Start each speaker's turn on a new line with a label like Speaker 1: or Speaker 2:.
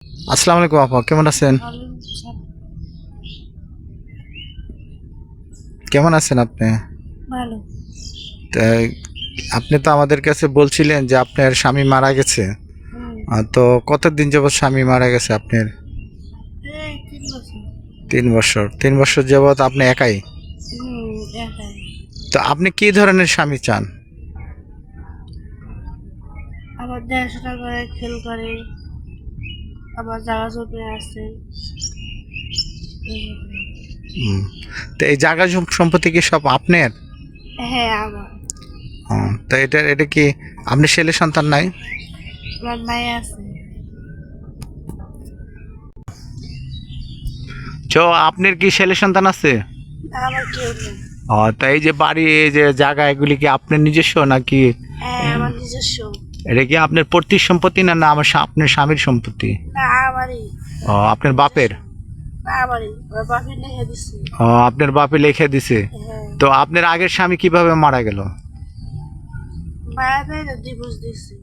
Speaker 1: আসসালামু আলাইকুম আপা, কেমন আছেন? কেমন আছেন আপনি?
Speaker 2: ভালো।
Speaker 1: তা আপনি তো আমাদের কাছে বলছিলেন যে আপনার স্বামী মারা গেছে।
Speaker 2: হুম।
Speaker 1: তো কতদিন যাবৎ স্বামী মারা গেছে আপনার?
Speaker 2: এই ৩ বছর।
Speaker 1: 3 বছর। 3 বছর যাবৎ আপনি একাই?
Speaker 2: হুম, একাই।
Speaker 1: তো আপনি কি ধরনের স্বামী চান?
Speaker 2: আবার দেখাশোনা করে, খেল করে, আবার জাগা জমি আছে।
Speaker 1: হুম। তো এই জায়গা সম্পত্তি কি সব আপনার?
Speaker 2: হ্যাঁ, আমার।
Speaker 1: তো এটা কি আপনি ছেলে সন্তান নাই?
Speaker 2: আমার মায়ে আছে।
Speaker 1: তো আপনার কি ছেলে সন্তান আছে?
Speaker 2: আমার কেউ নেই।
Speaker 1: তো এই যে বাড়ি, এই যে জায়গা, এগুলি কি আপনার নিজস্ব নাকি?
Speaker 2: হ্যাঁ, আমার নিজস্ব।
Speaker 1: এটা কি আপনার পৈতৃক সম্পত্তি না না আমার আপনার স্বামীর সম্পত্তি?
Speaker 2: না, আমারই।
Speaker 1: আপনার বাপের?
Speaker 2: না, আমারই। ওর বাপের লিখে দিছি।
Speaker 1: আপনার বাপে লিখে দিছে?
Speaker 2: হ্যাঁ।
Speaker 1: তো আপনার আগের স্বামী কিভাবে মারা গেল?
Speaker 2: মায়া দেয় না, ডিভোর্স দিছি।